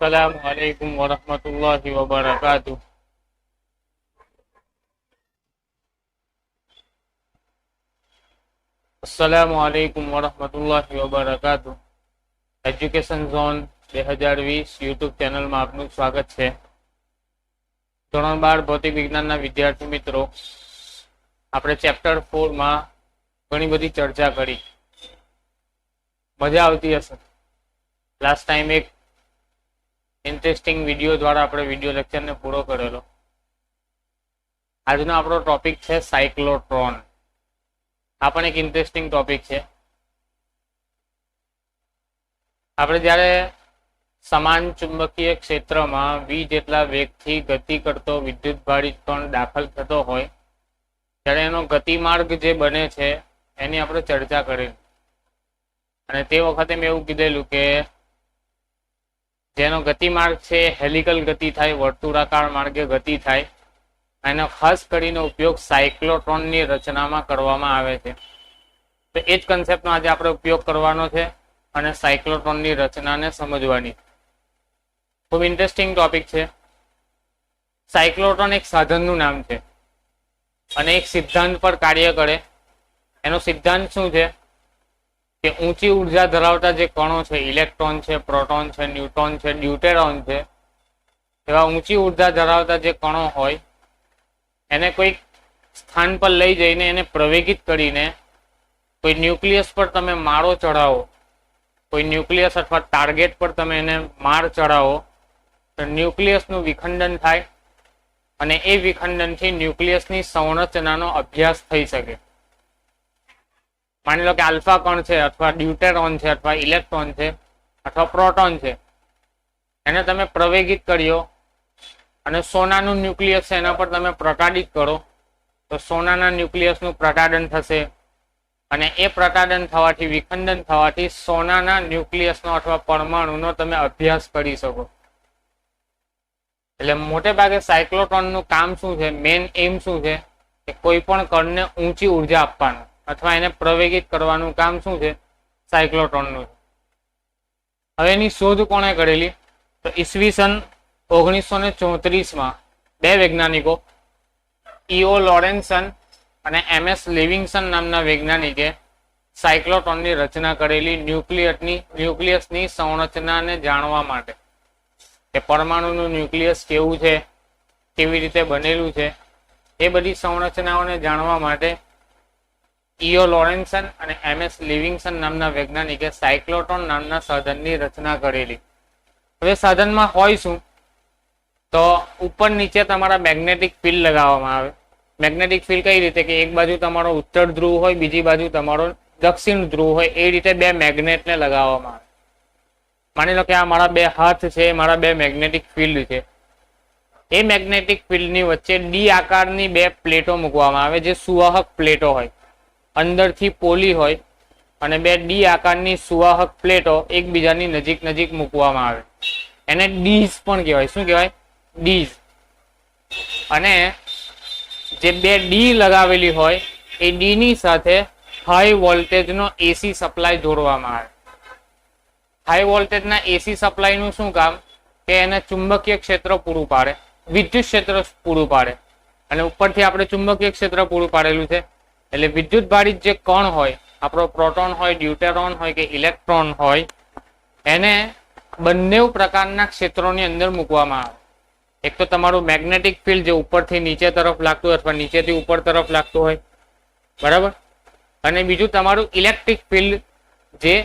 अस्सलामुअलैकुम वरहमतुल्लाहि वबरकातुह। अस्सलामुअलैकुम वरहमतुल्लाहि वबरकातुह। एज्युकेशन ઝોન 2020 યુટ્યુબ ચેનલમાં આપનું સ્વાગત છે। ધોરણ 12 ભૌતિક વિજ્ઞાનના વિદ્યાર્થી મિત્રો, આપણે ચેપ્ટર 4 માં ઘણી બધી ચર્ચા કરી, મજા આવતી હશે। લાસ્ટ ટાઈમ એક ઇન્ટરેસ્ટિંગ વિડીયો દ્વારા આપણે વિડીયો લેક્ચરને પૂરો કરેલો। આજનો આપણો ટોપિક છે સાયક્લોટ્રોન। આ પણ એક ઇન્ટરેસ્ટિંગ ટોપિક છે। આપણે જ્યારે સમાન ચુંબકીય ક્ષેત્રમાં v જેટલા વેગથી ગતિ કરતો વિદ્યુત ભારિત કણ દાખલ થતો હોય ત્યારે એનો ગતિમાર્ગ જે બને છે એની આપણે ચર્ચા કરેલી, અને તે વખતે મેં એવું કીધેલું કે જેનો ગતિમાર્ગ છે હેલિકલ ગતિ થાય, વર્તુળાકાર માર્ગે ગતિ થાય, એનો ખાસ કરીને ઉપયોગ સાયક્લોટ્રોનની રચનામાં કરવામાં આવે છે। તો એ જ કન્સેપ્ટનો આજે આપણે ઉપયોગ કરવાનો છે અને સાયક્લોટ્રોનની રચનાને સમજવાની। ખૂબ ઇન્ટરેસ્ટિંગ ટોપિક છે। સાયક્લોટ્રોન એક સાધનનું નામ છે અને એક સિદ્ધાંત પર કાર્ય કરે। એનો સિદ્ધાંત શું છે કે ઊંચી ઉર્જા ધરાવતા જે કણો છે, ઇલેક્ટ્રોન છે, પ્રોટોન છે, ન્યુટ્રોન છે, ડ્યુટેરોન છે, એવા ઊંચી ઉર્જા ધરાવતા જે કણો હોય એને કોઈક સ્થાન પર લઈ જઈને એને પ્રવેગિત કરીને કોઈ ન્યુક્લિયસ પર તમે મારો ચડાવો, કોઈ ન્યુક્લિયસ અથવા ટાર્ગેટ પર તમે એને માર ચડાવો તો ન્યુક્લિયસનું વિખંડન થાય અને એ વિખંડનથી ન્યુક્લિયસની સંરચનાનો અભ્યાસ થઈ શકે। માની લો કે આલ્ફા કણ છે અથવા ડ્યુટેરોન છે અથવા ઇલેક્ટ્રોન છે અથવા પ્રોટોન છે, એને તમે પ્રવેગિત કર્યો અને સોનાનું ન્યુક્લિયસ છે એના પર તમે પ્રટાડિત કરો તો સોનાના ન્યુક્લિયસનું પ્રટાડન થશે અને એ પ્રટાડન થવાથી, વિખંડન થવાથી સોનાના ન્યુક્લિયસનો અથવા પરમાણુનો તમે અભ્યાસ કરી શકો। એટલે મોટે ભાગે સાયક્લોટ્રોનનું કામ શું છે, મેઇન એમ શું છે કે કોઈ પણ કણને ઊંચી ઉર્જા આપવાનું અથવા એને પ્રવેગિત કરવાનું કામ શું છે, સાયક્લોટ્રોનનું। હવે એની શોધ કોણે કરેલી તો ઈસવીસન 1934માં બે વૈજ્ઞાનિકો E.O. લોરેન્સન અને M.S. લિવિંગસ્ટન નામના વૈજ્ઞાનિકે સાયક્લોટ્રોનની રચના કરેલી ન્યુક્લિયસની સંરચનાને જાણવા માટે કે પરમાણુનું ન્યુક્લિયસ કેવું છે, કેવી રીતે બનેલું છે, એ બધી સંરચનાઓને જાણવા માટે E.O. લોરેન્સન અને M.S. લિવિંગસ્ટન નામના વૈજ્ઞાનિકે સાયક્લોટ્રોન નામના સાધનની રચના કરેલી। હવે સાધનમાં હોય શું તો ઉપર નીચે તમારા મેગ્નેટિક ફિલ્ડ લગાવવામાં આવે। મેગ્નેટિક ફિલ્ડ કઈ રીતે કે એક બાજુ તમારો ઉત્તર ધ્રુવ હોય, બીજી બાજુ તમારો દક્ષિણ ધ્રુવ હોય, એ રીતે બે મેગ્નેટને લગાવવામાં આવે। માની લો કે આ મારા બે હાથ છે, મારા બે મેગ્નેટિક ફિલ્ડ છે। એ મેગ્નેટિક ફિલ્ડની વચ્ચે ડી આકારની બે પ્લેટો મૂકવામાં આવે જે સુવાહક પ્લેટો હોય, અંદરથી પોલી હોય અને બે ડી આકારની સુવાહક પ્લેટો એકબીજાની નજીક નજીક મૂકવામાં આવે। એને ડીઝ પણ કહેવાય। શું કહેવાય? ડીઝ। અને જે બે ડી લગાવેલી હોય એ ડી ની સાથે હાઈ વોલ્ટેજનો એસી સપ્લાય જોડવામાં આવે। હાઈ વોલ્ટેજના એસી સપ્લાયનું શું કામ કે એને ચુંબકીય ક્ષેત્ર પૂરું પાડે, વિદ્યુત ક્ષેત્ર પૂરું પાડે, અને ઉપરથી આપણે ચુંબકીય ક્ષેત્ર પૂરું પાડેલું છે એટલે વિદ્યુત ભારિત જે કણ હોય, આપણો પ્રોટોન હોય, ડ્યુટેરોન હોય કે ઇલેક્ટ્રોન હોય, એને બંને પ્રકારના ક્ષેત્રોની અંદર મૂકવામાં આવે। એક તો તમારું મેગ્નેટિક ફિલ્ડ જે ઉપરથી નીચે તરફ લાગતું હોય અથવા નીચેથી ઉપર તરફ લાગતું હોય, બરાબર, અને બીજું તમારું ઇલેક્ટ્રિક ફિલ્ડ જે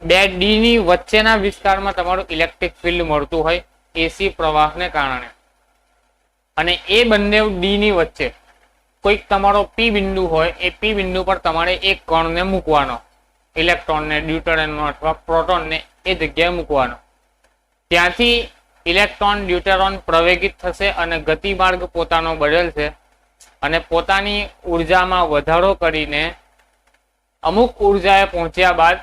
બે ડી ની વચ્ચેના વિસ્તારમાં તમારું ઇલેક્ટ્રિક ફિલ્ડ મળતું હોય એસી પ્રવાહને કારણે। અને એ બંને ડી ની વચ્ચે કોઈક તમારો પી બિંદુ હોય, એ પી બિંદુ પર તમારે એક કણને મૂકવાનો, ઇલેક્ટ્રોનને, ડ્યુટેરોનને અથવા પ્રોટોનને એ જગ્યાએ મૂકવાનો। ત્યાંથી ઇલેક્ટ્રોન, ડ્યુટેરોન પ્રવેગિત થશે અને ગતિમાર્ગ પોતાનો બદલશે અને પોતાની ઉર્જામાં વધારો કરીને અમુક ઉર્જાએ પહોંચ્યા બાદ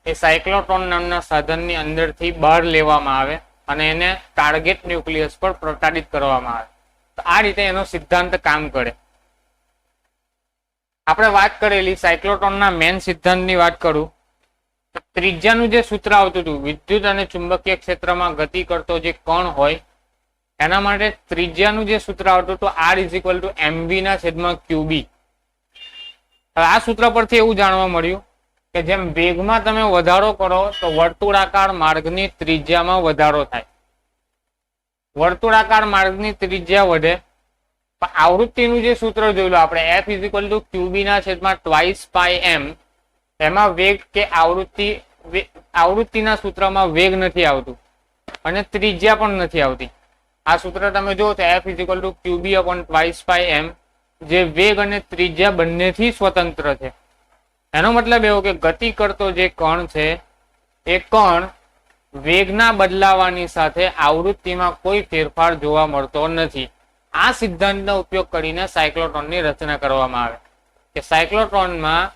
એ સાયક્લોટ્રોન નામના સાધનની અંદરથી બહાર લેવામાં આવે અને એને ટાર્ગેટ ન્યુક્લિયસ પર પ્રટાડિત કરવામાં આવે। તો આ રીતે એનો સિદ્ધાંત કામ કરે। આપણે વાત કરેલી સાયક્લોટ્રોનના મેઇન સિદ્ધાંતની વાત કરું ત્રિજ્યાનું જે સૂત્ર આવતું હતું વિદ્યુત અને ચુંબકીય ક્ષેત્રમાં ગતિ કરતો જે કણ હોય એના માટે ત્રિજ્યાનું જે સૂત્ર આવતું હતું R = mv ના છેદમાં qb. હવે આ સૂત્ર પરથી એવું જાણવા મળ્યું કે જેમ વેગમાં તમે વધારો કરો તો વર્તુળાકાર માર્ગની ત્રિજ્યામાં વધારો થાય. વર્તુળાકાર માર્ગની ત્રિજ્યા વધે. આવૃત્તિનું જે સૂત્ર જોયું આપણે F = qb ના છેદમાં 2πm. એમાં વેગ કે આવૃત્તિના સૂત્રમાં વેગ નથી આવતું અને ત્રિજ્યા પણ નથી આવતી. આ સૂત્ર તમે જો તો F = qb/2πm જે વેગ અને ત્રિજ્યા બંનેથી સ્વતંત્ર છે. એનો મતલબ એવો કે ગતિ કરતો જે કણ છે એ કણ વેગના બદલાવાની સાથે આવૃત્તિમાં કોઈ ફેરફાર જોવા મળતો નથી. આ સિદ્ધાંતનો ઉપયોગ કરીને સાયક્લોટ્રોનની રચના કરવામાં આવે કે સાયક્લોટ્રોનમાં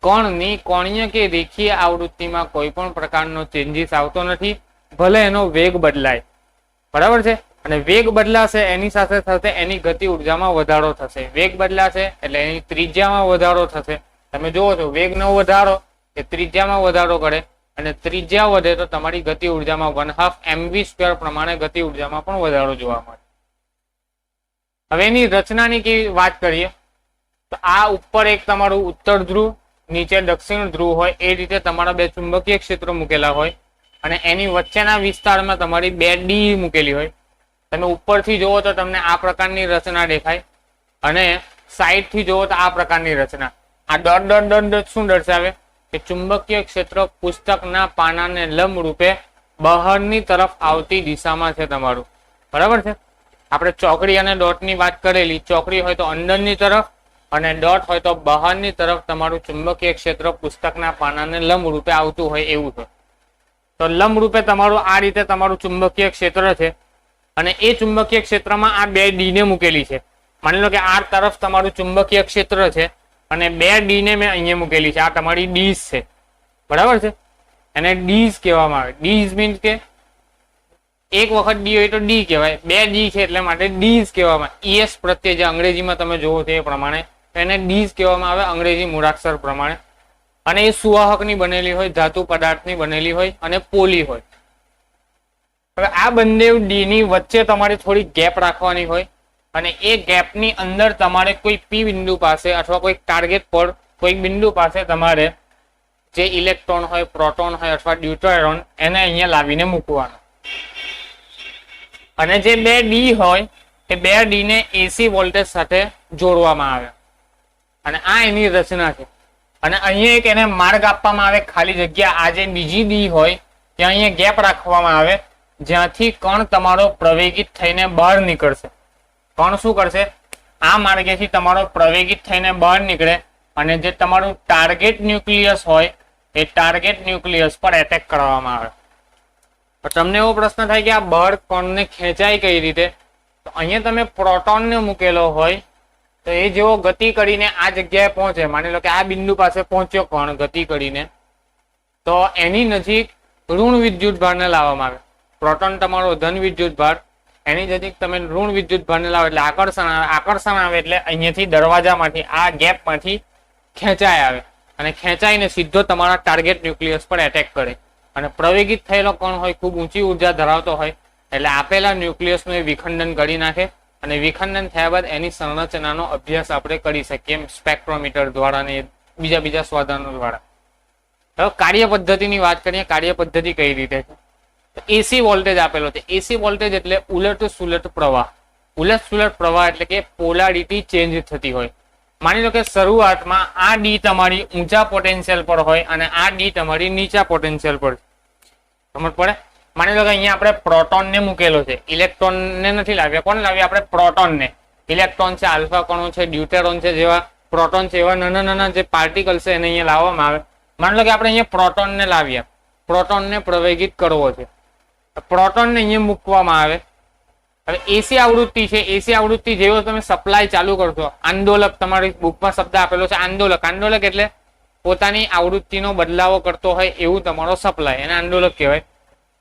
કણની કોણીય કે રેખીય આવૃત્તિમાં કોઈ પણ પ્રકારનો ચેન્જીસ આવતો નથી, ભલે એનો વેગ બદલાય. બરાબર છે. અને વેગ બદલાશે એની સાથે સાથે એની ગતિ ઉર્જામાં વધારો થશે. વેગ બદલાશે એટલે એની ત્રિજ્યામાં વધારો થશે. તમે જુઓ છો વેગનો વધારો એ ત્રિજ્યામાં વધારો કરે અને ત્રિજ્યા વધે તો તમારી ગતિ ઉર્જામાં 1/2 mv² પ્રમાણે ગતિ ઉર્જામાં પણ વધારો જોવા મળે. હવે એની રચનાની કેવી વાત કરીએ તો આ ઉપર એક તમારું ઉત્તર ધ્રુવ, નીચે દક્ષિણ ધ્રુવ હોય એ રીતે તમારા બે ચુંબકીય ક્ષેત્રો મૂકેલા હોય અને એની વચ્ચેના વિસ્તારમાં તમારી બે ડી મૂકેલી હોય. તમે ઉપરથી જુઓ તો તમને આ પ્રકારની રચના દેખાય અને સાઈડથી જુઓ તો આ પ્રકારની રચના. આ ડોટ ડોટ ડોટ ડોટ શું દર્શાવે કે ચુંબકીય ક્ષેત્ર પુસ્તકના પાનાને લંબ રૂપે બહારની તરફ આવતી દિશામાં છે તમારું. બરાબર છે. આપણે ચોકડી અને ડોટની વાત કરેલી. ચોકડી હોય તો અંદરની તરફ અને ડોટ હોય તો બહારની તરફ તમારું ચુંબકીય ક્ષેત્ર પુસ્તકના પાનાને લંબ રૂપે આવતું હોય એવું છે. તો લંબ રૂપે તમારું આ રીતે તમારું ચુંબકીય ક્ષેત્ર છે અને એ ચુંબકીય ક્ષેત્રમાં આ બે ડી ને મૂકેલી છે. માની લો કે આ તરફ તમારું ચુંબકીય ક્ષેત્ર છે અને બે ડી ને મેં અહીંયા મૂકેલી છે. આ તમારી ડીઝ છે. બરાબર છે. એને ડીઝ કહેવામાં આવે. ડીઝ મીન્સ કે એક વખત ડી હોય તો ડી કહેવાય, બે ડી છે એટલે માટે ડીઝ કહેવામાં આવે. ES પ્રત્યે જે અંગ્રેજીમાં તમે જોવો છો એ પ્રમાણે એને ડીઝ કહેવામાં આવે અંગ્રેજી મૂળાક્ષર પ્રમાણે. અને એ સુવાહકની બનેલી હોય, ધાતુ પદાર્થની બનેલી હોય અને પોલી હોય. હવે આ બંને ડી ની વચ્ચે તમારે થોડી ગેપ રાખવાની હોય અને એ ગેપની અંદર તમારે કોઈ પી બિંદુ પાસે અથવા કોઈ ટાર્ગેટ પર કોઈ બિંદુ પાસે તમારે જે ઇલેક્ટ્રોન હોય, પ્રોટોન હોય અથવા ડ્યુટેરોન એને અહીંયા લાવીને મૂકવાનો. અને જે બે ડી હોય એ બે ડી ને એસી વોલ્ટેજ સાથે જોડવામાં આવે અને આ એની રચના છે. અને અહીંયા એક એને માર્ગ આપવામાં આવે, ખાલી જગ્યા. આ જે બીજી ડી હોય ત્યાં અહીંયા ગેપ રાખવામાં આવે જ્યાંથી કણ તમારો પ્રવેગિત થઈને બહાર નીકળશે. કણ શું કરશે? આ માર્ગેથી તમારો પ્રવેગિત થઈને બહાર નીકળે અને જે તમારું ટાર્ગેટ ન્યુક્લિયસ હોય એ ટાર્ગેટ ન્યુક્લિયસ પર એટેક કરવામાં આવે. તો તમને એવો પ્રશ્ન થાય કે આ બળ કણને ખેંચાય કઈ રીતે? તો અહીંયા તમે પ્રોટોનને મૂકેલો હોય તો એ જેવો ગતિ કરીને આ જગ્યાએ પહોંચે, માની લો કે આ બિંદુ પાસે પહોંચ્યો કણ ગતિ કરીને, તો એની નજીક ઋણ વિદ્યુત ભારને લાવવામાં આવે. પ્રોટોન તમારો ધન વિદ્યુત ભાર, એની નજીક તમે ઋણ વિદ્યુત ભારને લાવો એટલે આકર્ષણ આવે. આકર્ષણ આવે એટલે અહીંયાથી દરવાજામાંથી આ ગેપમાંથી ખેંચાય આવે અને ખેંચાઈને સીધો તમારા ટાર્ગેટ ન્યુક્લિયસ પર એટેક કરે. અને પ્રવેગિત થયેલો કણ હોય, ખૂબ ઊંચી ઉર્જા ધરાવતો હોય એટલે આપેલા ન્યુક્લિયસનું એ વિખંડન કરી નાખે અને વિખંડન થયા બાદ એની સંરચનાનો અભ્યાસ આપણે કરી શકીએ એમ સ્પેક્ટ્રોમીટર દ્વારા ને બીજા સાધનો દ્વારા. હવે કાર્ય પદ્ધતિની વાત કરીએ. કાર્ય પદ્ધતિ કઈ રીતે છે? એસી વોલ્ટેજ આપેલો છે. એસી વોલ્ટેજ એટલે ઉલટ સુલટ પ્રવાહ. ઉલટ સુલટ પ્રવાહ એટલે કે પોલારિટી ચેન્જ થતી હોય. માની લો કે શરૂઆતમાં આ ડી તમારી ઊંચા પોટેન્શિયલ પર હોય અને આ ડી તમારી નીચા પોટેન્શિયલ પર. સમજ પડે? માની લો કે અહીંયા આપણે પ્રોટોનને મૂકેલો છે, ઇલેક્ટ્રોનને નથી લાવ્યા. કોને લાવ્યા? આપણે પ્રોટોનને. ઇલેક્ટ્રોન છે, આલ્ફા કણો છે, ડ્યુટેરોન છે, જેવા પ્રોટોન છે, એવા નાના નાના જે પાર્ટિકલ્સ છે એને અહીંયા લાવવામાં આવે. માની લો કે આપણે અહીંયા પ્રોટોનને લાવ્યા, પ્રોટોનને પ્રવેગિત કરવો છે, પ્રોટોનને અહીંયા મૂકવામાં આવે. હવે એસી આવૃત્તિ છે. એસી આવૃત્તિ જેવો તમે સપ્લાય ચાલુ કરશો, આંદોલક, તમારી બુકમાં શબ્દ આપેલો છે આંદોલક. આંદોલક એટલે પોતાની આવૃત્તિનો બદલાવો કરતો હોય એવું તમારો સપ્લાય, એને આંદોલક કહેવાય.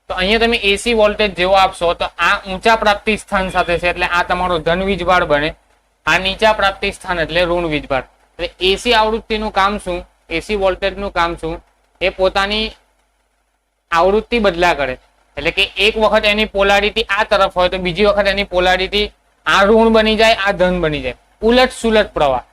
તો અહીંયા તમે એસી વોલ્ટેજ જેવો આપશો તો આ ઊંચા પ્રાપ્તિ સ્થાન સાથે છે એટલે આ તમારો ધન વીજભાર બને. આ નીચા પ્રાપ્તિ સ્થાન એટલે ઋણ વીજભાર. એટલે એસી આવૃત્તિનું કામ શું? એસી વોલ્ટેજનું કામ શું? એ પોતાની આવૃત્તિ બદલા કરે. એટલે કે એક વખત એની પોલારિટી આ તરફ હોય તો બીજી વખત એની પોલારિટી આ ઋણ બની જાય, આ ધન બની જાય. ઉલટ સુલટ પ્રવાહ.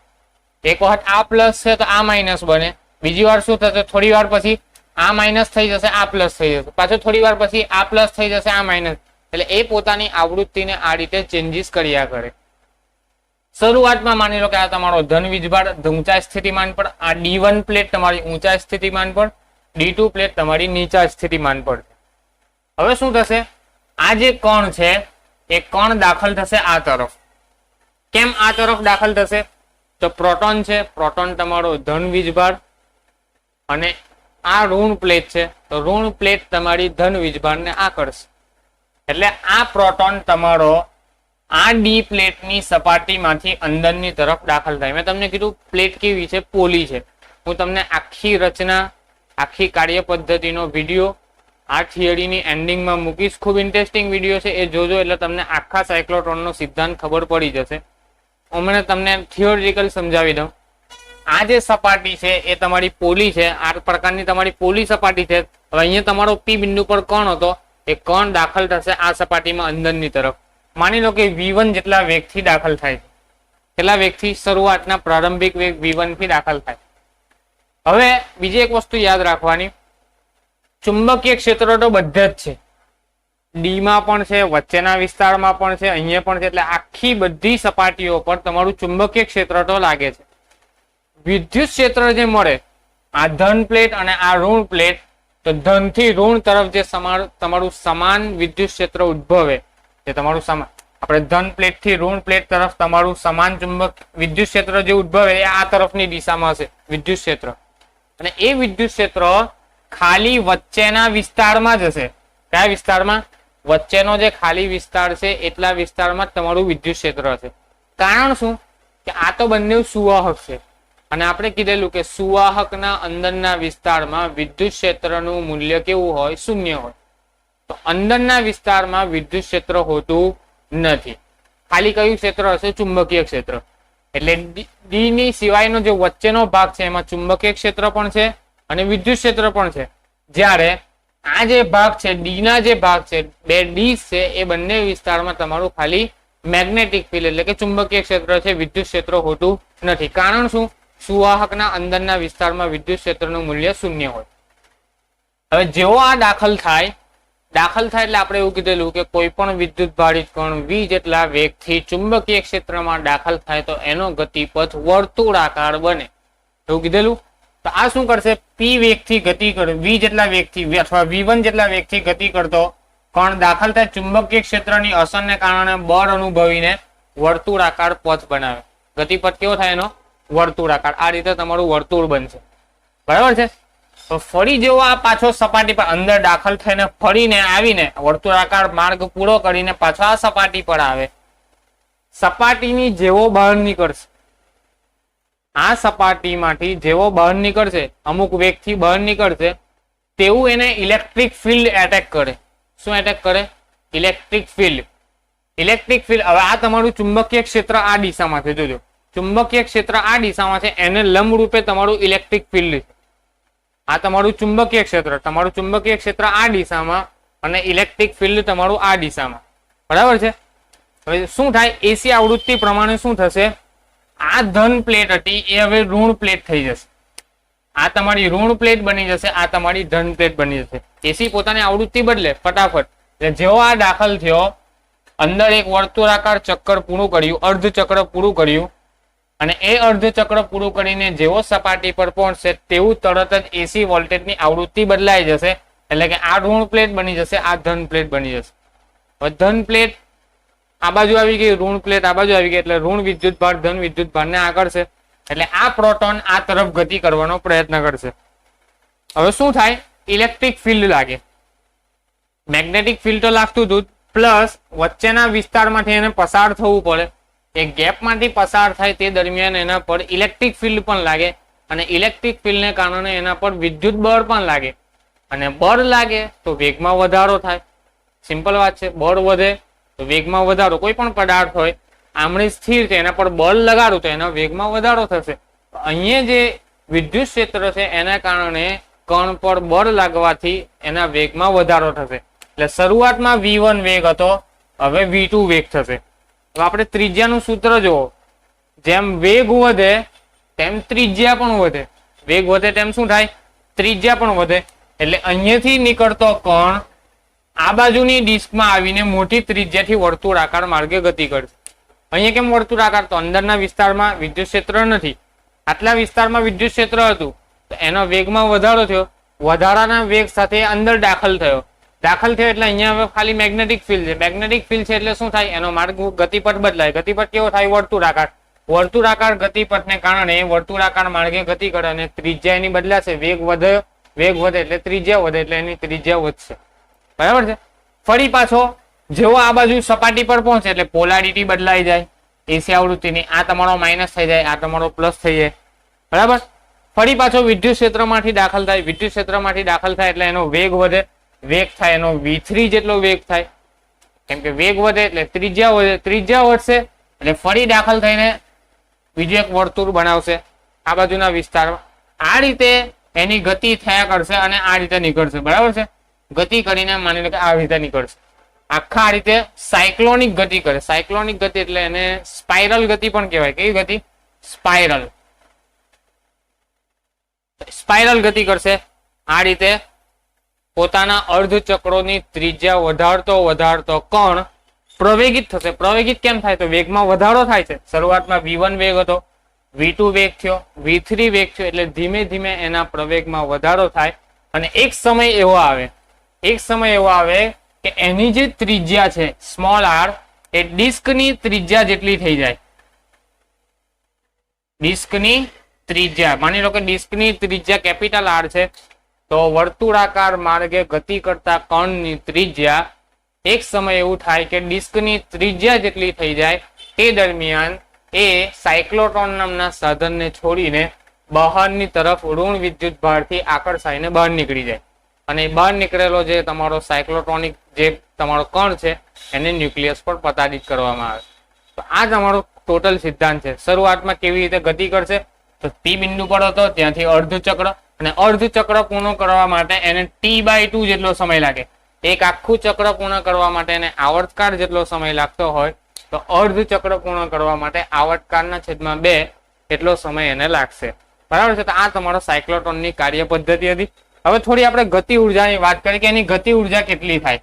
એક વખત આ પ્લસ છે તો આ માઇનસ બને, બીજી વાર શું થશે, થોડી વાર પછી આ માઇનસ થઈ જશે, આ પ્લસ થઈ જશે, પાછું થોડી વાર પછી આ પ્લસ થઈ જશે, આ માઇનસ. એટલે એ પોતાની આવૃત્તિને આ રીતે ચેન્જીસ કર્યા કરે. શરૂઆતમાં માની લો કે આ તમારો ધન વીજભાર ઊંચા સ્થિતિમાન પર, આ D1 પ્લેટ તમારી ઊંચા સ્થિતિમાન પર, D2 પ્લેટ તમારી નીચા સ્થિતિમાન પર. હવે શું થશે, આ જે કણ છે એ કણ દાખલ થશે આ તરફ. કેમ આ તરફ દાખલ થશે, તો પ્રોટોન છે, પ્રોટોન તમારો ધન વીજભાર, અને આ ઋણ પ્લેટ છે તો ઋણ પ્લેટ તમારી ધન વીજભારને આકર્ષે. એટલે આ પ્રોટોન તમારો આ ડી પ્લેટની સપાટીમાંથી અંદરની તરફ દાખલ થાય. મેં તમને કીધું પ્લેટ કેવી છે, પોલી છે. હું તમને આખી રચના, આખી કાર્ય પદ્ધતિનો વિડીયો આ થિયરીની એન્ડિંગમાં મૂકીશ. ખૂબ ઇન્ટરેસ્ટિંગ વિડીયો છે, એ જોજો એટલે તમને આખા સાયક્લોટ્રોનનો સિદ્ધાંત ખબર પડી જશે. હું તમને થિયોરિટિકલ સમજાવી દઉં. આ જે સપાટી છે એ તમારી પોલી છે, આ પ્રકારની તમારી પોલી સપાટી છે. હવે અહીંયા તમારો પી બિંદુ પર કણ હતો, એ કણ દાખલ થશે આ સપાટીમાં અંદરની તરફ. માની લો કે V1 જેટલા વેગથી દાખલ થાય છે. કેટલા વેગથી? શરૂઆતના પ્રારંભિક વેગ V1 થી દાખલ થાય. હવે બીજી એક વસ્તુ યાદ રાખવાની, ચુંબકીય ક્ષેત્ર તો બધે જ છે, ડી માં પણ છે, વચ્ચેના વિસ્તારમાં પણ છે, અહીંયા પણ છે. એટલે આખી બધી સપાટીઓ પર તમારું ચુંબકીય ક્ષેત્ર તો લાગે છે. વિદ્યુત ક્ષેત્ર જે મળે આ ધન પ્લેટ અને આ ઋણ પ્લેટ, તો ધન થી ઋણ તરફ જે તમારું સમાન વિદ્યુત ક્ષેત્ર ઉદ્ભવે, જે તમારું સમાન આપણે ધન પ્લેટ થી ઋણ પ્લેટ તરફ તમારું સમાન ચુંબક વિદ્યુત ક્ષેત્ર જે ઉદ્ભવે એ આ તરફની દિશામાં હશે વિદ્યુત ક્ષેત્ર. અને એ વિદ્યુત ક્ષેત્ર ખાલી વચ્ચેના વિસ્તારમાં જ હશે. કયા વિસ્તારમાં? વચ્ચેનો જે ખાલી વિસ્તાર છે એટલા વિસ્તારમાં જ તમારું વિદ્યુત ક્ષેત્ર હશે. કારણ શું? કે આ તો બંને સુવાહક છે, અને આપણે કીધેલું કે સુવાહકના અંદરના વિસ્તારમાં વિદ્યુત ક્ષેત્રનું મૂલ્ય કેવું હોય? શૂન્ય હોય. તો અંદરના વિસ્તારમાં વિદ્યુત ક્ષેત્ર હોતું નથી. ખાલી કયું ક્ષેત્ર હશે? ચુંબકીય ક્ષેત્ર. એટલે ડી ની સિવાયનો જે વચ્ચેનો ભાગ છે એમાં ચુંબકીય ક્ષેત્ર પણ છે અને વિદ્યુત ક્ષેત્ર પણ છે. જ્યારે આ જે ભાગ છે, ડી ના જે ભાગ છે, બે ડી છે, એ બંને વિસ્તારમાં તમારું ખાલી મેગ્નેટિક ફિલ્ડ એટલે કે ચુંબકીય ક્ષેત્ર છે, વિદ્યુત ક્ષેત્ર હોતું નથી. કારણ શું? સુવાહકના અંદરના વિસ્તારમાં વિદ્યુત ક્ષેત્રનું મૂલ્ય શૂન્ય હોય. હવે જેવો આ દાખલ થાય એટલે આપણે એવું કીધેલું કે કોઈ પણ વિદ્યુત ભારિત કણ v જેટલા વેગથી ચુંબકીય ક્ષેત્રમાં દાખલ થાય તો એનો ગતિપથ વર્તુળાકાર બને. એવું કીધેલું. તો આ શું કરશે? p વેગથી ગતિ કરે, v જેટલા વેગથી અથવા v1 જેટલા વેગથી ગતિ કરતો કણ દાખલ થાય, ચુંબકીય ક્ષેત્રની અસરને કારણે બળ અનુભવીને વર્તુળાકાર પથ બનાવે. ગતિપથ કેવો થાય એનો? વર્તુળાકાર. આ રીતે તમારું વર્તુળ બનશે. બરાબર છે? તો ફરી જેવો આ પાછો સપાટી પર અંદર દાખલ થઈને ફરીને આવીને વર્તુળાકાર માર્ગ પૂરો કરીને પાછો આ સપાટી પર આવે, સપાટીની જેવો બહાર નીકળશે, આ સપાટીમાંથી જેવો બહાર નીકળશે, અમુક વેગથી બહાર નીકળશે, તેવું એને ઇલેક્ટ્રિક ફિલ્ડ એટેક કરે. શું એટેક કરે? Electric field. Electric field. હવે આ તમારું ચુંબકીય ક્ષેત્ર આ દિશામાં છે, જોજો ચુંબકીય ક્ષેત્ર આ દિશામાં છે, એને લંબ રૂપે તમારું ઇલેક્ટ્રિક ફિલ્ડ છે. આ તમારું ચુંબકીય ક્ષેત્ર, તમારું ચુંબકીય ક્ષેત્ર આ દિશામાં અને ઇલેક્ટ્રિક ફિલ્ડ તમારું આ દિશામાં. બરાબર છે? હવે શું થાય? એસી આવૃત્તિ પ્રમાણે શું થશે? આ ધન પ્લેટ હતી એ હવે ઋણ પ્લેટ થઈ જશે. આ તમારી ઋણ પ્લેટ બની જશે, આ તમારી ધન પ્લેટ બની જશે. એસી પોતાની આવૃત્તિ બદલે ફટાફટ. એટલે જેવો આ દાખલ થયો, અંદર એક વર્તુળાકાર ચક્કર પૂરું કર્યું, અર્ધ ચક્ર પૂરું કર્યું, અને એ અર્ધ ચક્ર પૂરું કરીને જેવો સપાટી પર પહોંચશે તેવું તરત જ એસી વોલ્ટેજની આવૃત્તિ બદલાઈ જશે. એટલે કે આ ઋણ પ્લેટ બની જશે, આ ધન પ્લેટ બની જશે. હવે ધન પ્લેટ આ બાજુ આવી ગઈ, ઋણ પ્લેટ આ બાજુ આવી ગઈ, એટલે ઋણ વિદ્યુત ભાર ધન વિદ્યુત ભારને આકર્ષે. એટલે આ પ્રોટોન આ તરફ ગતિ કરવાનો પ્રયત્ન કરશે. હવે શું થાય? ઇલેક્ટ્રિક ફિલ્ડ લાગે. મેગ્નેટિક ફિલ્ડ તો લાગતું હતું, પ્લસ વચ્ચેના વિસ્તારમાંથી એને પસાર થવું પડે. એ ગેપમાંથી પસાર થાય તે દરમિયાન એના પર ઇલેક્ટ્રિક ફિલ્ડ પણ લાગે, અને ઇલેક્ટ્રિક ફિલ્ડને કારણે એના પર વિદ્યુત બળ પણ લાગે. અને બળ લાગે તો વેગમાં વધારો થાય. સિમ્પલ વાત છે. બળ વધે તો વેગમાં વધારો. કોઈ પણ પદાર્થ હોય, આમળી સ્થિર છે, એના પર બળ લગાડું તો એના વેગમાં વધારો થશે. અહીંયા જે વિદ્યુત ક્ષેત્ર છે એના કારણે કણ પર બળ લાગવાથી એના વેગમાં વધારો થશે. એટલે શરૂઆતમાં v1 વેગ હતો, હવે v2 વેગ થશે. તો આપણે ત્રિજ્યાનું સૂત્ર જુઓ, જેમ વેગ વધે તેમ ત્રિજ્યા પણ વધે. વેગ વધે તેમ શું થાય? ત્રિજ્યા પણ વધે. એટલે અહીંયાથી નીકળતો કણ આ બાજુની ડિસ્કમાં આવીને મોટી ત્રિજ્યાથી વર્તુળાકાર માર્ગે ગતિ કરશે. અહીંયા કેમ વર્તુળાકાર? તો અંદરના વિસ્તારમાં વિદ્યુત ક્ષેત્ર નથી. આટલા વિસ્તારમાં વિદ્યુત ક્ષેત્ર હતું તો એનો વેગમાં વધારો થયો, વધારાના વેગ સાથે અંદર દાખલ થયો એટલે અહીંયા હવે ખાલી મેગ્નેટિક ફિલ્ડ છે. મેગ્નેટિક ફિલ્ડ છે એટલે શું થાય? એનો માર્ગ ગતિપથ બદલાય. ગતિપથ કેવો થાય? વર્તુળાકાર. વર્તુળાકાર ગતિપથને કારણે વર્તુળાકાર માર્ગે ગતિ કરે અને ત્રિજ્યા એની બદલાશે. વેગ વધે એટલે ત્રિજ્યા વધે એટલે એની ત્રિજ્યા વધશે. બરાબર છે. ફરી પાછો જેવો આ બાજુ સપાટી પર પહોંચે એટલે પોલારિટી બદલાઈ જાય એસી આવૃત્તિની. આ તમારો માઇનસ થઈ જાય, આ તમારો પ્લસ થઈ જાય. બરાબર. ફરી પાછો વિદ્યુત ક્ષેત્રમાંથી દાખલ થાય. વિદ્યુત ક્ષેત્રમાંથી દાખલ થાય એટલે એનો વેગ વધે. વેગ થાય એનો v3 જેટલો વેગ થાય. કેમ કે વેગ વધે એટલે ત્રિજ્યા વધે. ત્રિજ્યા વધશે એટલે ફરી દાખલ થઈને બીજું એક વર્તુળ બનાવશે આ બાજુના વિસ્તારમાં. આ રીતે એની ગતિ થયા કરશે અને આ રીતે નીકળશે. બરાબર છે. ગતિ કરીને માની લો કે આ રીતે નીકળશે. આખા આ રીતે સાયક્લોનિક ગતિ કરે. સાયક્લોનિક ગતિ એટલે એને સ્પાઇરલ ગતિ પણ કહેવાય. કેવી ગતિ? સ્પાઇરલ. સ્પાઇરલ ગતિ કરશે. આ રીતે પોતાના અર્ધચક્રોની ત્રિજ્યા વધારતો કણ પ્રવેગિત થશે. પ્રવેગિત કેમ થાય? તો વેગમાં વધારો થાય છે. શરૂઆતમાં v1 વેગ હતો, v2 વેગ થયો, v3 વેગ થયો એટલે ધીમે ધીમે એના પ્રવેગમાં વધારો થાય અને એક સમય એવો આવે કે એની જે ત્રિજ્યા છે સ્મોલ r એ ડિસ્કની ત્રિજ્યા જેટલી થઈ જાય. ડિસ્કની ત્રિજ્યા માની લો કે ડિસ્કની ત્રિજ્યા કેપિટલ R છે તો વર્તુળાકાર માર્ગે ગતિ કરતા કણની ત્રિજ્યા એક સમય એવું થાય કે ડિસ્કની ત્રિજ્યા જેટલી થઈ જાય. તે દરમિયાન એ સાયક્લોટ્રોન નામના સાધનને છોડીને બહારની તરફ ઋણ વિદ્યુત ભારથી આકર્ષાઈને બહાર નીકળી જાય અને બહાર નીકળેલો જે તમારો સાયક્લોટ્રોનિક જે તમારો કણ છે એને ન્યુક્લિયસ પર પતાડિત કરવામાં આવે. તો આ તમારો ટોટલ સિદ્ધાંત છે. શરૂઆતમાં કેવી રીતે ગતિ કરશે? તો P બિંદુ પર હતો, ત્યાંથી અર્ધચક્ર, અને અર્ધચક્ર પૂર્ણ કરવા માટે એને T/2 જેટલો સમય લાગે. એક આખું ચક્ર પૂર્ણ કરવા માટે એને આવર્તકાળ જેટલો સમય લાગતો હોય તો અર્ધચક્ર પૂર્ણ કરવા માટે આવર્તકાળના છેદમાં 2 એટલો સમય એને લાગશે. બરાબર છે. તો આ તમારો સાયક્લોટ્રોનની કાર્ય પદ્ધતિ હતી. હવે થોડી આપણે ગતિ ઉર્જાની વાત કરીએ કે એની ગતિ ઉર્જા કેટલી થાય.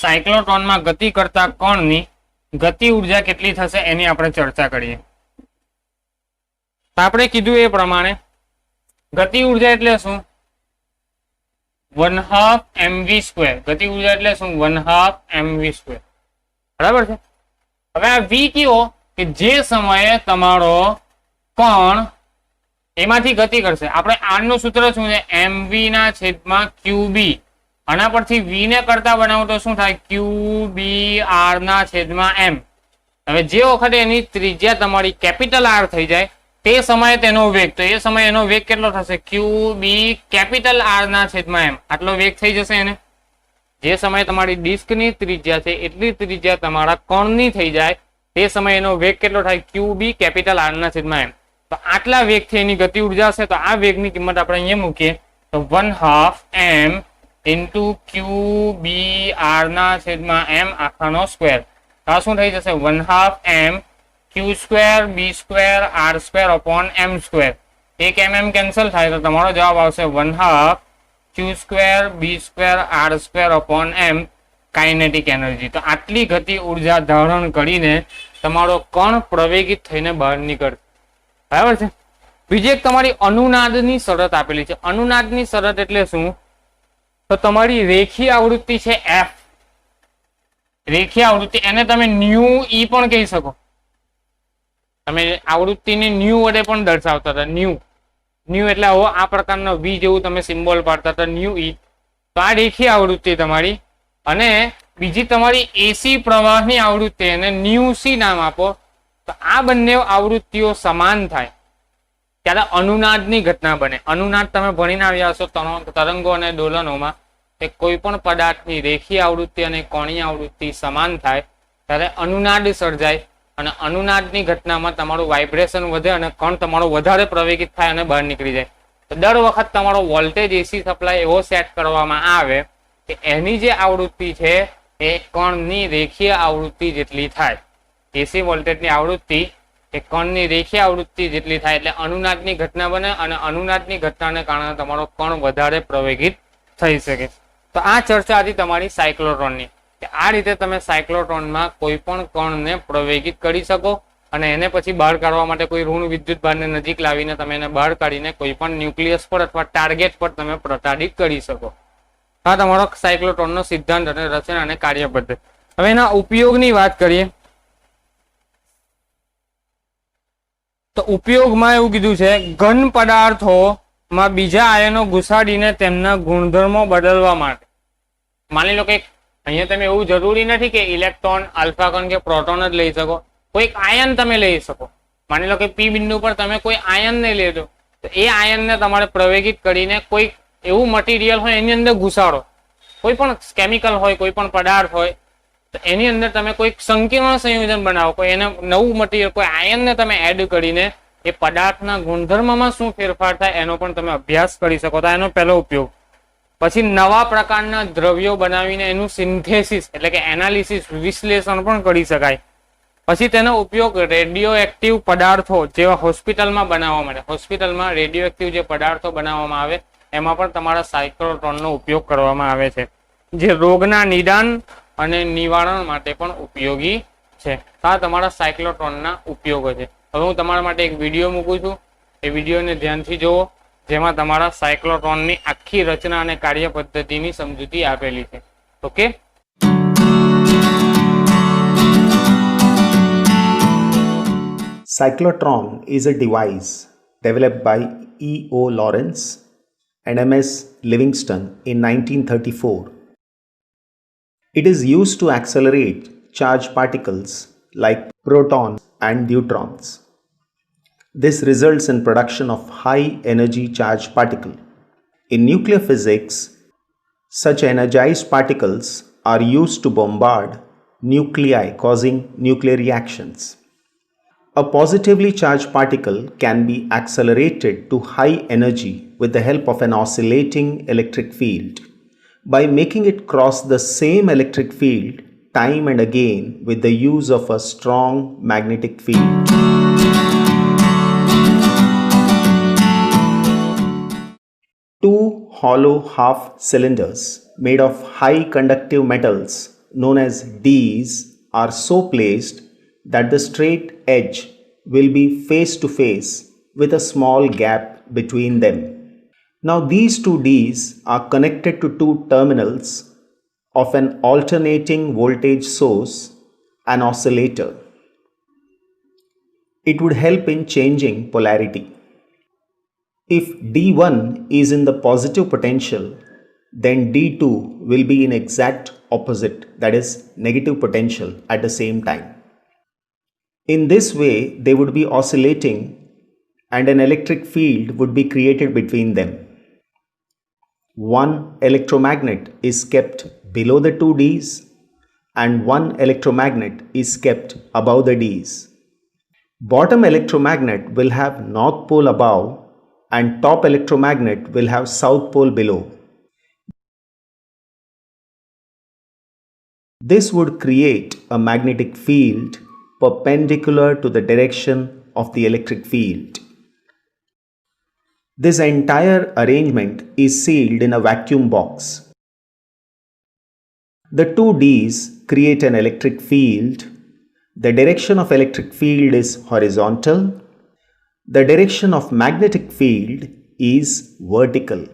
સાયક્લોટ્રોનમાં ગતિ કરતા કણની ગતિ ઉર્જા કેટલી થશે એની આપણે ચર્ચા કરીએ. તો આપણે કીધું એ પ્રમાણે ગતિ ઉર્જા એટલે શું? 1/2 mv². ગતિ ઉર્જા એટલે શું? 1/2 mv². બરાબર છે. હવે આ v કયો કે જે સમયે તમારો કણ એમાંથી ગતિ કરશે. આપણે r નું સૂત્ર શું છે? mv/qb. આના પરથી v ને કરતા બનાવું તો શું થાય? qbr/m. હવે જે વખતે એની ત્રિજ્યા તમારી કેપિટલ R થઈ જાય તે સમયે તેનો વેગ, તો એ સમયે એનો વેગ કેટલો થશે? qb capital R/m. આટલો વેગ થઈ જશે એને. જે સમયે તમારી ડિસ્કની ત્રિજ્યા છે એટલી ત્રિજ્યા તમારા કણની થઈ જાય તે સમયે એનો વેગ કેટલો થાય? qb capital R/m. તો આટલા વેગથી એની ગતિ ઉર્જા હશે. તો આ વેગની કિંમત આપણે અહીંયા મૂકીએ તો 1/2 m into qbr/m આખાનો સ્ક્વેર. આ શું થઈ જશે? 1/2 m q² b² r² m². એક mm કેન્સલ થાય તો તમારો જવાબ આવશે 1/2 q² b² r² m kinetic energy. તો આટલી ગતિ ઉર્જા ધારણ કરીને તમારો કણ પ્રવેગિત થઈને બહાર નીકળશે. બરાબર છે. બીજી એક તમારી અનુનાદની શરત આપેલી છે. અનુનાદની શરત એટલે શું? તો તમારી રેખીય આવૃત્તિ છે f. રેખીય આવૃત્તિ એને તમે ન્યુ ઈ પણ કહી શકો. તમે આવૃત્તિને ન્યુ વડે પણ દર્શાવતા હતા. ન્યુ એટલે આ પ્રકારનો v જેવું તમે સિમ્બોલ પાડતા હતા, ન્યુ ઈ. તો આ રેખીય આવૃત્તિ તમારી. અને બીજી તમારી એસી પ્રવાહની આવૃત્તિ એને ન્યુ સી નામ આપો. તો આ બંને આવૃત્તિઓ સમાન થાય ત્યારે અનુનાદની ઘટના બને. અનુનાદ તમે ભણીને આવ્યા હશો તરંગો અને દોલનોમાં. કે કોઈ પણ પદાર્થની રેખીય આવૃત્તિ અને કોણીય આવૃત્તિ સમાન થાય ત્યારે અનુનાદ સર્જાય. અને અનુનાદની ઘટનામાં તમારું વાઇબ્રેશન વધે અને કણ તમારો વધારે પ્રવેગિત થાય અને બહાર નીકળી જાય. તો દર વખત તમારો વોલ્ટેજ એસી સપ્લાય એવો સેટ કરવામાં આવે કે એની જે આવૃત્તિ છે એ કણની રેખીય આવૃત્તિ જેટલી થાય. એસી વોલ્ટેજની આવૃત્તિ એ કણની રેખીય આવૃત્તિ જેટલી થાય એટલે અનુનાદની ઘટના બને અને અનુનાદની ઘટનાને કારણે તમારો કણ વધારે પ્રવેગિત થઈ શકે. તો આ ચર્ચા હતી તમારી સાયક્લોટ્રોનની કે આ રીતે તમે સાયક્લોટ્રોનમાં કોઈ પણ કણને પ્રવેગિત કરી શકો અને એને પછી બહાર કાઢવા માટે કોઈ ઋણ વિદ્યુત ભારને નજીક લાવીને તમે એને બહાર કાઢીને કોઈ પણ ન્યુક્લિયસ પર અથવા ટાર્ગેટ પર તમે પ્રતાડિત કરી શકો. આ તમારો સાયક્લોટ્રોનનો સિદ્ધાંત અને રચના અને કાર્ય પદ્ધતિ. હવે એના ઉપયોગની વાત કરીએ તો ઉપયોગમાં એવું કીધું છે ઘન પદાર્થોમાં બીજા આયનો ઘુસાડીને તેમના ગુણધર્મો બદલવા માટે. માની લો કે અહીંયા તમે એવું જરૂરી નથી કે ઇલેક્ટ્રોન, આલ્ફા કણ કે પ્રોટોન જ લઈ શકો, કોઈક આયન તમે લઈ શકો. માની લો કે પી બિંદુ પર તમે કોઈ આયન નહીં લેજો તો એ આયનને તમારે પ્રવેગિત કરીને કોઈક એવું મટીરિયલ હોય એની અંદર ઘુસાડો. કોઈ પણ કેમિકલ હોય, કોઈ પણ પદાર્થ હોય તો એની અંદર તમે કોઈક સંકીર્ણ સંયોજન બનાવો, કોઈ એને નવું મટીરિયલ, કોઈ આયનને તમે એડ કરીને એ પદાર્થના ગુણધર્મમાં શું ફેરફાર થાય એનો પણ તમે અભ્યાસ કરી શકો. તો એનો પહેલો ઉપયોગ. પછી નવા પ્રકારના દ્રવ્યો બનાવીને એનું સિન્થેસિસ એટલે કે એનાલિસિસ, વિશ્લેષણ પણ કરી શકાય. પછી તેનો ઉપયોગ રેડિયો એક્ટિવ પદાર્થો જેવા હોસ્પિટલમાં બનાવવા માટે, હોસ્પિટલમાં રેડિયો એક્ટિવ જે પદાર્થો બનાવવામાં આવે એમાં પણ તમારા સાયક્લોટ્રોનનો ઉપયોગ કરવામાં આવે છે, જે રોગના નિદાન અને નિવારણ માટે પણ ઉપયોગી છે. આ તમારા સાયક્લોટ્રોનના ઉપયોગો છે. હવે હું તમારા માટે એક વિડીયો મૂકું છું, એ વિડીયોને ધ્યાનથી જુઓ, જેમાં તમારા સાયક્લોટ્રોનની આખી રચના અને કાર્ય પદ્ધતિની સમજૂતી આપેલી છે. Okay, Cyclotron is a device developed by E.O. Lawrence and M.S. Livingston in 1934. It is used to accelerate charged particles like protons and neutrons. This results in production of high energy charged particle. In nuclear physics, such energized particles are used to bombard nuclei causing nuclear reactions. A positively charged particle can be accelerated to high energy with the help of an oscillating electric field by making it cross the same electric field time and again with the use of a strong magnetic field. Two hollow half cylinders made of high conductive metals known as Ds are so placed that the straight edge will be face to face with a small gap between them. Now these two Ds are connected to two terminals of an alternating voltage source, an oscillator. It would help in changing polarity. If D1 is in the positive potential, then D2 will be in exact opposite, that is negative potential at the same time. In this way, they would be oscillating and an electric field would be created between them. One electromagnet is kept below the two Ds and one electromagnet is kept above the Ds. Bottom electromagnet will have north pole above and top electromagnet will have south pole below. This would create a magnetic field perpendicular to the direction of the electric field. This entire arrangement is sealed in a vacuum box. The two Ds create an electric field. The direction of electric field is horizontal. The direction of magnetic field is vertical.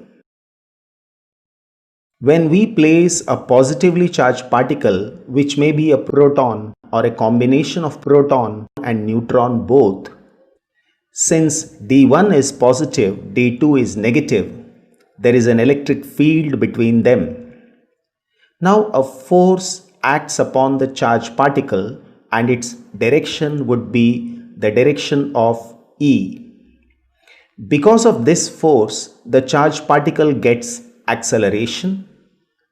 When we place a positively charged particle, which may be a proton or a combination of proton and neutron both, since D1 is positive, D2 is negative, there is an electric field between them. Now a force acts upon the charged particle and its direction would be the direction of E. Because of this force, the charged particle gets acceleration,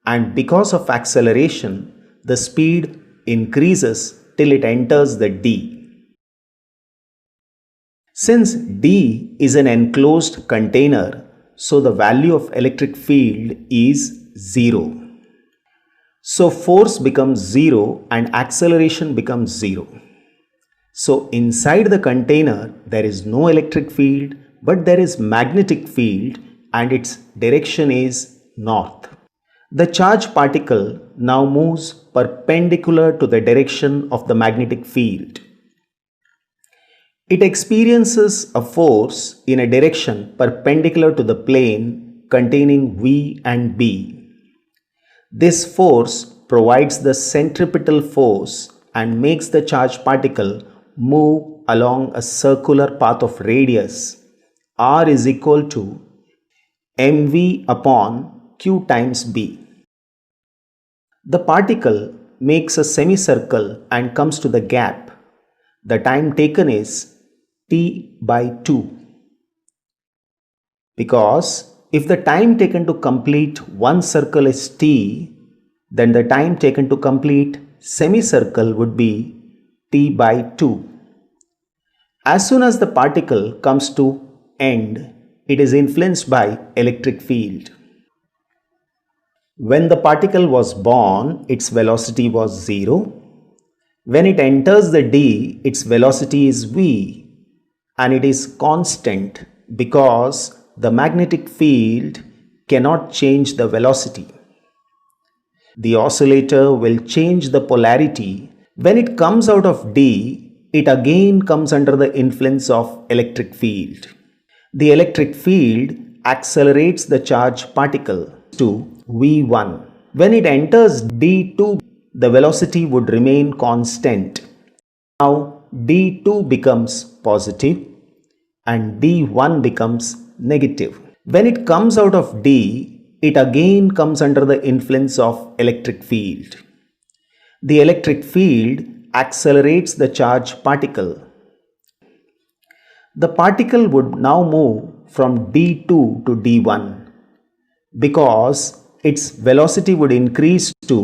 and because of acceleration, the speed increases till it enters the D. Since D is an enclosed container, so the value of electric field is 0. So force becomes 0 and acceleration becomes 0. So inside the container there is no electric field, but there is magnetic field and its direction is north. The charged particle now moves perpendicular to the direction of the magnetic field. It experiences a force in a direction perpendicular to the plane containing V and B. This force provides the centripetal force and makes the charged particle move along a circular path of radius r is equal to mv upon q times b. The particle makes a semicircle and comes to the gap. The time taken is t by 2. Because if the time taken to complete one circle is t, then the time taken to complete semicircle would be t by 2. As soon as the particle comes to end, it is influenced by electric field. When the particle was born, its velocity was 0. When it enters the D, its velocity is v, and it is constant because the magnetic field cannot change the velocity. The oscillator will change the polarity. When it comes out of D, it again comes under the influence of electric field. The electric field accelerates the charged particle to v1. When it enters D2, the velocity would remain constant. Now D2 becomes positive and D1 becomes negative. When it comes out of D, it again comes under the influence of electric field. The electric field accelerates the charged particle. The particle would now move from D2 to D1 because its velocity would increase to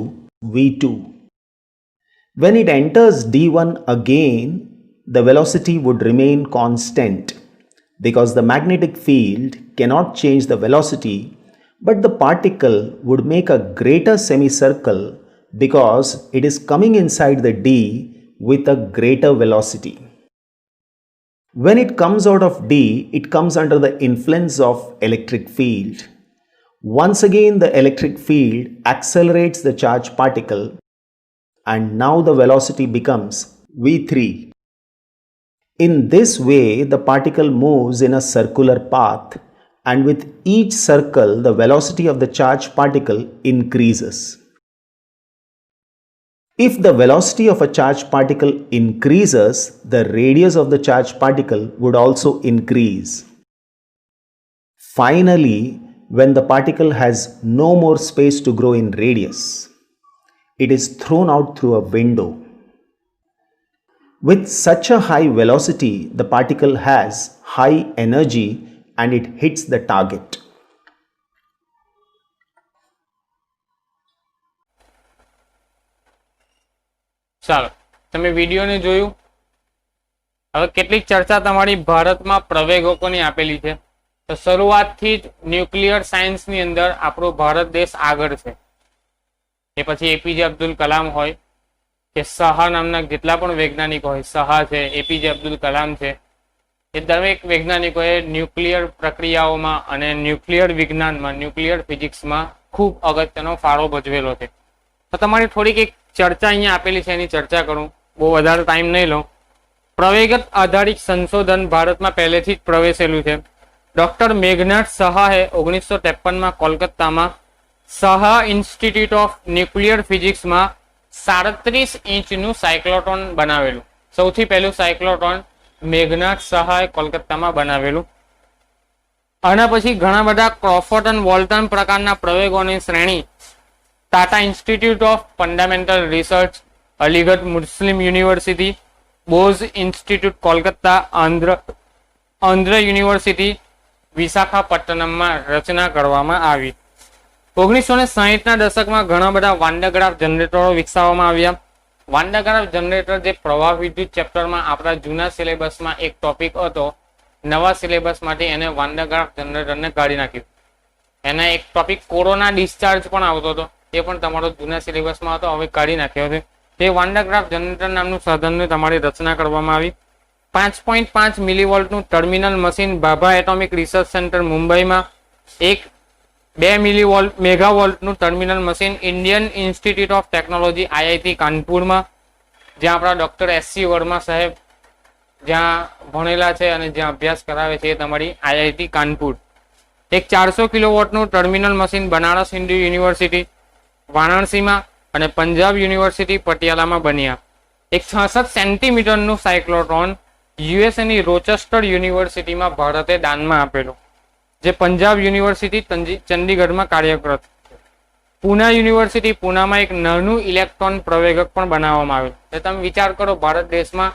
v2. When it enters D1 again, the velocity would remain constant because the magnetic field cannot change the velocity, but the particle would make a greater semicircle because it is coming inside the D with a greater velocity. When it comes out of D, it comes under the influence of electric field. Once again, the electric field accelerates the charged particle, and now the velocity becomes v3. In this way, the particle moves in a circular path, and with each circle, the velocity of the charged particle increases. If the velocity of a charged particle increases, the radius of the charged particle would also increase. Finally, when the particle has no more space to grow in radius, it is thrown out through a window. With such a high velocity, the particle has high energy and it hits the target. ચાલો, તમે વિડીયોને જોયું. હવે કેટલીક ચર્ચા તમારી ભારતમાં પ્રવેગકોની આપેલી છે. તો શરૂઆતથી જ ન્યુક્લિયર સાયન્સની અંદર આપણો ભારત દેશ આગળ છે. એ પછી એપીજે અબ્દુલ કલામ હોય કે સાહા નામના જેટલા પણ વૈજ્ઞાનિક હોય, સાહા છે, એપીજે અબ્દુલ કલામ છે, એ દરેક વૈજ્ઞાનિકોએ ન્યુક્લિયર પ્રક્રિયાઓમાં અને ન્યુક્લિયર વિજ્ઞાનમાં, ન્યુક્લિયર ફિઝિક્સમાં ખૂબ અગત્યનો ફાળો ભજવેલો છે. તો તમારી થોડીક એક ચર્ચા અહીંયા આપેલી છે, એની ચર્ચા કરું, બહુ વધારે ટાઈમ નહીં લઉં. પ્રવેગક આધારિત સંશોધન ભારતમાં પહેલેથી જ પ્રવેશેલું છે. ડોક્ટર મેઘનાથ સહાએ 1953માં કોલકાતામાં Saha institute of nuclear ફિઝિક્સમાં 37 ઇંચનું cyclotron બનાવેલું. સૌથી પહેલું સાયક્લોટ્રોન મેઘનાથ સહાએ કોલકાતામાં બનાવેલું. આના પછી ઘણા બધા ક્રોફર્ડ અને વોલ્ટન પ્રકારના પ્રયોગોની શ્રેણી Tata institute of fundamental research, Aligarh Muslim university, Bhoj institute Kolkata, Andhra university Visakhapatnam में रचना करवामां आवी. 1960 दशक में घणा बधा वांडरग्राफ जनरेटरो विकसाववामां आव्या. वांडरग्राफ जनरेटर जे प्रवाह विद्युत चेप्टर में आपणा जूना सिलेबस में एक टॉपिक हतो, નવા સિલેબસમાંથી એને વાન્ડરગ્રાફ જનરેટરને કાઢી નાખ્યું. એના એક ટોપિક કોરોના ડિસ્ચાર્જ પણ આવતો હતો, એ પણ તમારો જૂના સિલેબસમાં હતો, હવે કાઢી નાખ્યો છે. તે વાન્ડરગ્રાફ જનરેટર નામનું સાધનની તમારી રચના કરવામાં આવી. 5.5 મિલીવોલ્ટનું terminal machine Bhabha atomic research centre મુંબઈમાં, 2 મેગાવોલ્ટનું terminal machine Indian Institute of Technology IIT કાનપુરમાં, જ્યાં આપણા ડોક્ટર SC વર્મા સાહેબ જ્યાં ભણેલા છે અને જ્યાં અભ્યાસ કરાવે છે એ તમારી IIT કાનપુર. એક 400 કિલોવોટનું terminal machine Banaras Hindu university વારાણસીમાં અને પંજાબ યુનિવર્સિટી પટિયાલામાં બન્યા. એક 66 સેન્ટીમીટરનું સાયક્લોટ્રોન યુએસએની રોચેસ્ટર યુનિવર્સિટીમાં ભારતે દાનમાં આપેલો, જે પંજાબ યુનિવર્સિટી ચંદીગઢમાં કાર્યરત. પુના યુનિવર્સિટી પુનામાં એક નાનું ઇલેક્ટ્રોન પ્રવેગક પણ બનાવવામાં આવેલું. એટલે તમે વિચાર કરો, ભારત દેશમાં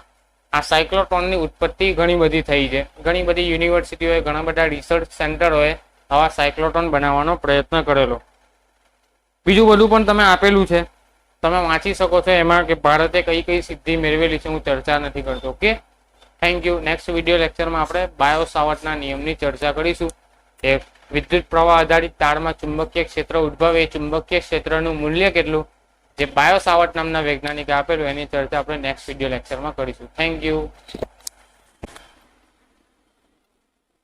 આ સાયક્લોટ્રોનની ઉત્પત્તિ ઘણી બધી થઈ છે. ઘણી બધી યુનિવર્સિટીઓએ, ઘણા બધા રિસર્ચ સેન્ટરોએ આવા સાયક્લોટ્રોન બનાવવાનો પ્રયત્ન કરેલો. બીજું બધું પણ તમે આપેલું છે, તમે વાંચી શકો છો એમાં કે ભારતે કઈ કઈ સિદ્ધિ મેળવેલી છે. હું ચર્ચા નથી કરતો. Okay, thank you. Next video લેક્ચરમાં આપણે બાયો સાવર્ટના નિયમની ચર્ચા કરીશું. એ વિદ્યુત પ્રવાહ આધારિત તારમાં ચુંબકીય ક્ષેત્ર ઉદ્ભવે, એ ચુંબકીય ક્ષેત્રનું મૂલ્ય કેટલું, જે બાયો સાવર્ટ નામના વૈજ્ઞાનિકે આપેલું, એની ચર્ચા આપણે નેક્સ્ટ વિડીયો લેક્ચરમાં કરીશું. Thank you.